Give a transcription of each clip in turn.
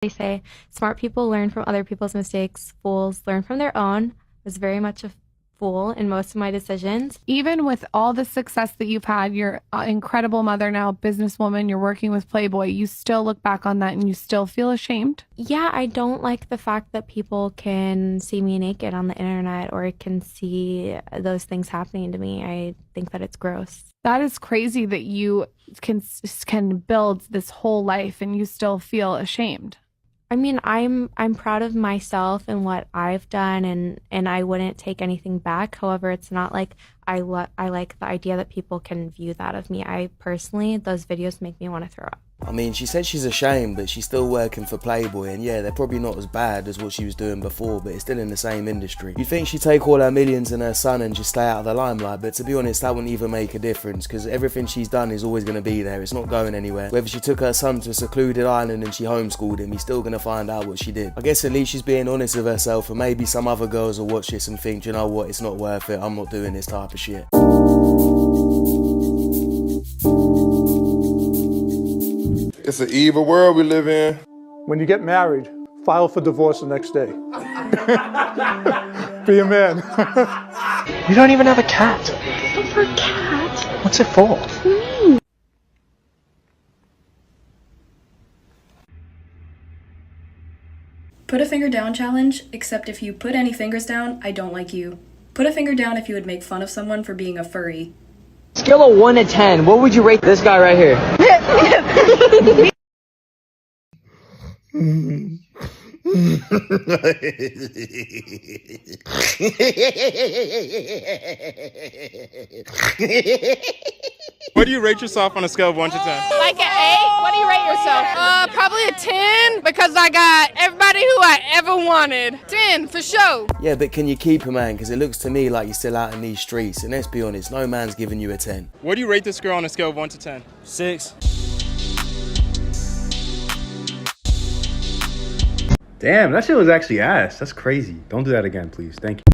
They say smart people learn from other people's mistakes, fools learn from their own. I was very much a fool in most of my decisions. Even with all the success that you've had, you're an incredible mother now, businesswoman, you're working with Playboy, you still look back on that and you still feel ashamed? Yeah, I don't like the fact that people can see me naked on the internet or can see those things happening to me. I think that it's gross. That is crazy that you can build this whole life and you still feel ashamed. I mean, I'm proud of myself and what I've done, and I wouldn't take anything back. However, it's not like I like the idea that people can view that of me. I personally, those videos make me want to throw up. I mean, she said she's ashamed, but she's still working for Playboy, and yeah, they're probably not as bad as what she was doing before, but it's still in the same industry. You'd think she'd take all her millions and her son and just stay out of the limelight, but to be honest, that wouldn't even make a difference, because everything she's done is always going to be there. It's not going anywhere. Whether she took her son to a secluded island and she homeschooled him, he's still going to find out what she did. I guess at least she's being honest with herself, and maybe some other girls will watch this and think, you know what, it's not worth it, I'm not doing this type of shit. It's an evil world we live in. When you get married, file for divorce the next day. Be a man. You don't even have a cat. It's for a cat. What's it for? For me. Put a finger down challenge, except if you put any fingers down, I don't like you. Put a finger down if you would make fun of someone for being a furry. Scale of 1 to 10, what would you rate this guy right here? What do you rate yourself on a scale of 1 to 10? Like an 8? What do you rate yourself? Probably a 10 because I got everybody who I ever wanted. 10 for sure. Yeah, but can you keep a man? Because it looks to me like you're still out in these streets, and let's be honest, no man's giving you a 10. What do you rate this girl on a scale of 1 to 10? 6. Damn, that shit was actually ass. That's crazy. Don't do that again, please. Thank you.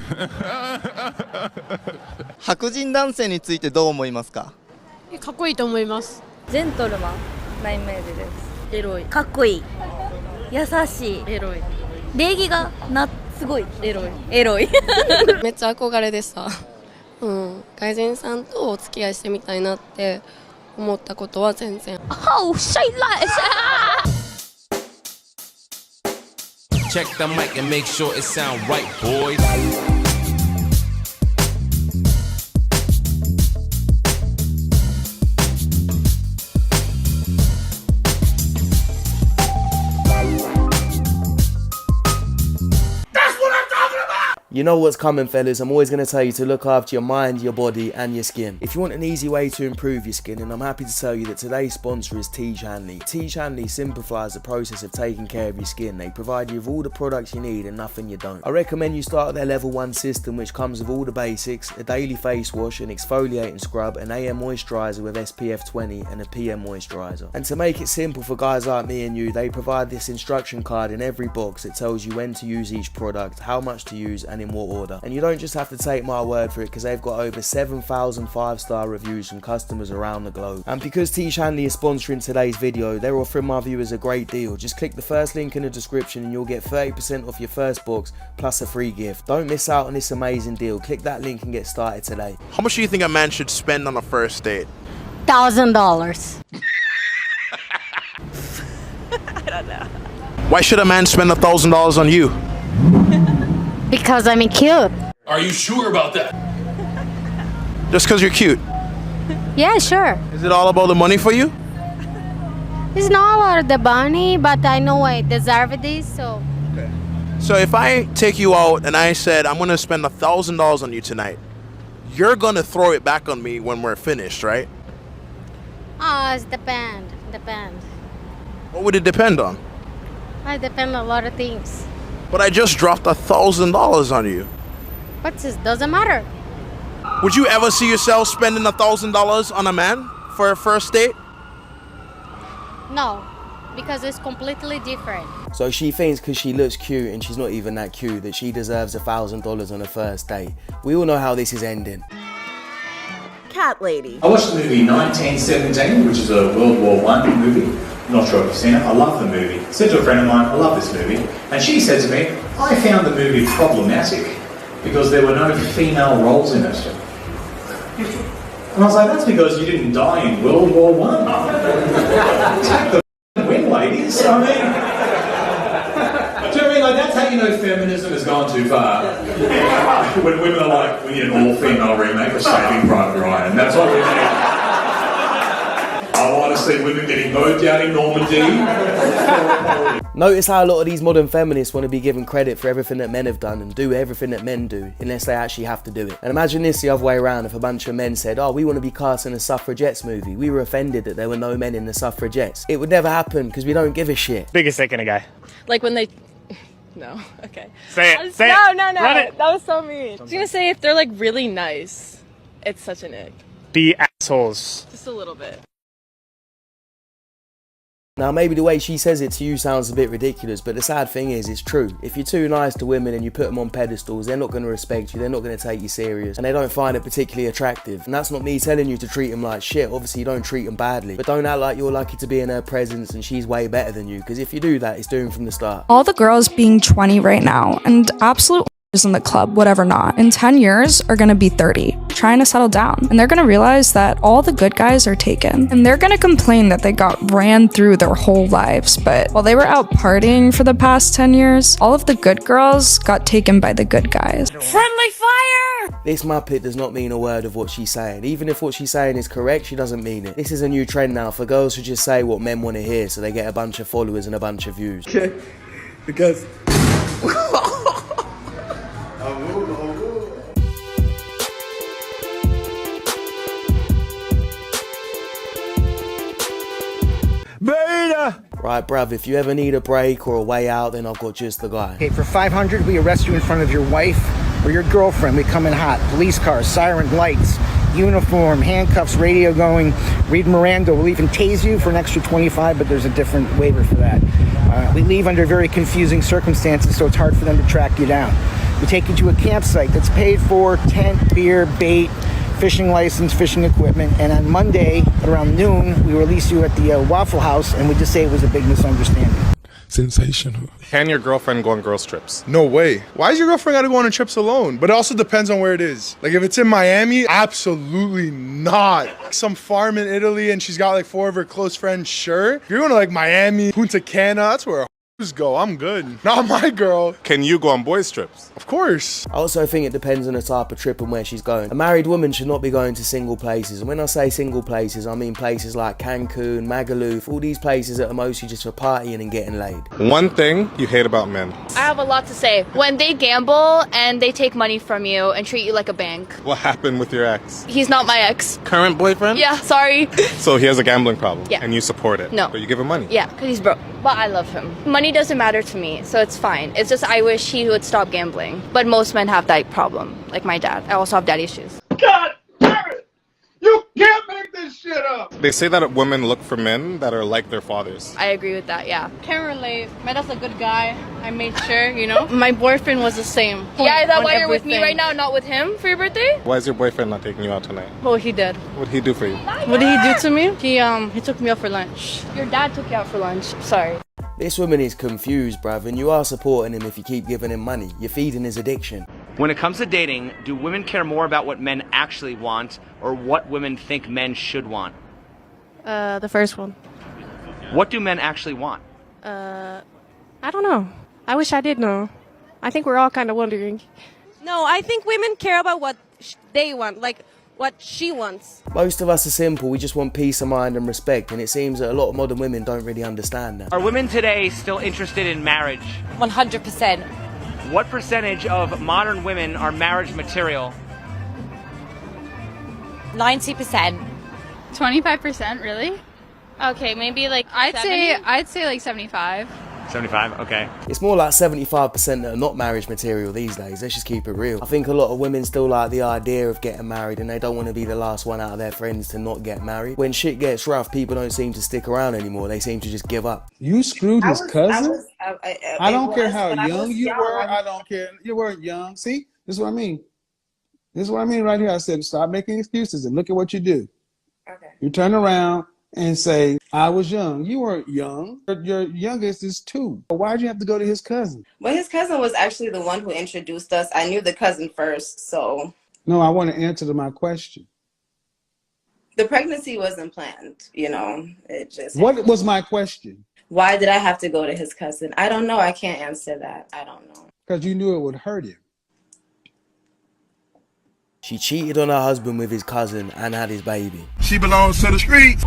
白人男性についてどう思いますか？かっこいいと思います。ジェントルマンなイメージです。エロい。かっこいい。優しい。エロい。礼儀がすごい。エロい。エロい。めっちゃ憧れでした。外人さんとお付き合いしてみたいなって思ったことは全然。Oh, say less. Check the mic and make sure it sound right, boys. You know what's coming, fellas. I'm always going to tell you to look after your mind, your body and your skin. If you want an easy way to improve your skin, and I'm happy to tell you that today's sponsor is Tige Hanley. Tige Hanley simplifies the process of taking care of your skin. They provide you with all the products you need and nothing you don't. I recommend you start with their level 1 system, which comes with all the basics: a daily face wash, an exfoliating scrub, an AM moisturizer with SPF 20 and a PM moisturizer. And to make it simple for guys like me and you, they provide this instruction card in every box that tells you when to use each product, how much to use and in what order. And you don't just have to take my word for it, because they've got over 7,000 5-star reviews from customers around the globe. And because Tige Hanley is sponsoring today's video, they're offering my viewers a great deal. Just click the first link in the description and you'll get 30% off your first box plus a free gift. Don't miss out on this amazing deal. Click that link and get started today. How much do you think a man should spend on a first date? $1,000. I don't know. Why should a man spend $1,000 on you? Because I'm cute. Are you sure about that? Just because you're cute? Yeah, sure. Is it all about the money for you? It's not about the money, but I know I deserve this, so. Okay. So if I take you out and I said, I'm going to spend $1,000 on you tonight, you're going to throw it back on me when we're finished, right? It depends. What would it depend on? It depends on a lot of things. But I just dropped $1,000 on you. But it doesn't matter. Would you ever see yourself spending $1,000 on a man for a first date? No, because it's completely different. So she thinks because she looks cute and she's not even that cute that she deserves $1,000 on a first date. We all know how this is ending. Cat Lady. I watched the movie 1917, which is a World War I movie. Not sure if you've seen it. I love the movie. I said to a friend of mine, I love this movie. And she said to me, I found the movie problematic because there were no female roles in it. And I was like, that's because you didn't die in World War One. Take the win, ladies. I mean, do you know what I mean? Like, that's how you know feminism has gone too far. When women are like, we need an all-female remake of Saving Private Ryan. That's what we need. I want to see women getting mowed down in Normandy. Notice how a lot of these modern feminists want to be given credit for everything that men have done and do everything that men do, unless they actually have to do it. And imagine this the other way around, if a bunch of men said, oh, we want to be cast in a suffragettes movie. We were offended that there were no men in the suffragettes. It would never happen because we don't give a shit. Biggest dick in a guy. Like when they... No, okay. Say it. Say no, it. No, no, Run it. that was so mean. I was gonna say if they're like really nice, it's such an ick. Be assholes. Just a little bit. Now maybe the way she says it to you sounds a bit ridiculous, but the sad thing is it's true. If you're too nice to women and you put them on pedestals, they're not going to respect you, they're not going to take you serious, and they don't find it particularly attractive. And that's not me telling you to treat them like shit, obviously you don't treat them badly, but don't act like you're lucky to be in her presence and she's way better than you, because if you do that, it's doomed from the start. All the girls being 20 right now and absolute in the club, whatever not, in 10 years are gonna be 30, trying to settle down. And they're gonna realize that all the good guys are taken. And they're gonna complain that they got ran through their whole lives. But while they were out partying for the past 10 years, all of the good girls got taken by the good guys. Friendly fire! This Muppet does not mean a word of what she's saying. Even if what she's saying is correct, she doesn't mean it. This is a new trend now for girls who just say what men want to hear so they get a bunch of followers and a bunch of views. Okay, because... Beta! Right, bruv, if you ever need a break or a way out, then I've got just the guy. Okay, for 500, we arrest you in front of your wife or your girlfriend. We come in hot. Police cars, siren lights, uniform, handcuffs, radio going, read Miranda. We'll even tase you for an extra 25, but there's a different waiver for that. We leave under very confusing circumstances, so it's hard for them to track you down. We take you to a campsite that's paid for, tent, beer, bait, fishing license, fishing equipment, and on Monday at around noon, we release you at the Waffle House, and we just say it was a big misunderstanding. Sensational. Can your girlfriend go on girls' trips? No way. Why is your girlfriend gotta go on trips alone? But it also depends on where it is. Like if it's in Miami, absolutely not. Some farm in Italy and she's got like 4 of her close friends, sure. If you're going to like Miami, Punta Cana, that's where just go, I'm good. Not my girl. Can you go on boys' trips? Of course. I also think it depends on the type of trip and where she's going. A married woman should not be going to single places. And when I say single places, I mean places like Cancun, Magaluf, all these places that are mostly just for partying and getting laid. One thing you hate about men. I have a lot to say. When they gamble and they take money from you and treat you like a bank. What happened with your ex? He's not my ex. Current boyfriend? Yeah, sorry. So he has a gambling problem? Yeah. And you support it? No. But you give him money? Yeah, because he's broke. But I love him. Money doesn't matter to me, so it's fine. It's just I wish he would stop gambling. But most men have that problem, like my dad. I also have dad issues. God damn it! You can't make this shit up! They say that women look for men that are like their fathers. I agree with that, yeah. Can't relate. My dad's a good guy. I made sure, you know. My boyfriend was the same. Yeah, is that why you're with me right now, not with him for your birthday? Why is your boyfriend not taking you out tonight? Oh, he did. What did he do for you? What did he do to me? He took me out for lunch. Your dad took you out for lunch. Sorry. This woman is confused, bruv, and you are supporting him if you keep giving him money. You're feeding his addiction. When it comes to dating, do women care more about what men actually want or what women think men should want? The first one. What do men actually want? I don't know. I wish I did know. I think we're all kind of wondering. No, I think women care about what they want, like what she wants. Most of us are simple, we just want peace of mind and respect, and it seems that a lot of modern women don't really understand that. Are women today still interested in marriage? 100%. What percentage of modern women are marriage material? 90%. 25%, really? Okay, maybe like I'd say like 75. 75, okay. It's more like 75% that are not marriage material these days, let's just keep it real. I think a lot of women still like the idea of getting married and they don't want to be the last one out of their friends to not get married. When shit gets rough, people don't seem to stick around anymore, they seem to just give up. You screwed his cousin? I don't care how young you were, I don't care. You weren't young. See, this is what I mean. This is what I mean right here. I said, stop making excuses and look at what you do. Okay. You turn around and say, I was young. You weren't young. Your youngest is 2. Why'd you have to go to his cousin? Well, his cousin was actually the one who introduced us. I knew the cousin first, so. No, I want to answer to my question. The pregnancy wasn't planned, you know. It just. What was my question? Why did I have to go to his cousin? I don't know. I can't answer that. I don't know. Because you knew it would hurt him. She cheated on her husband with his cousin and had his baby. She belongs to the streets.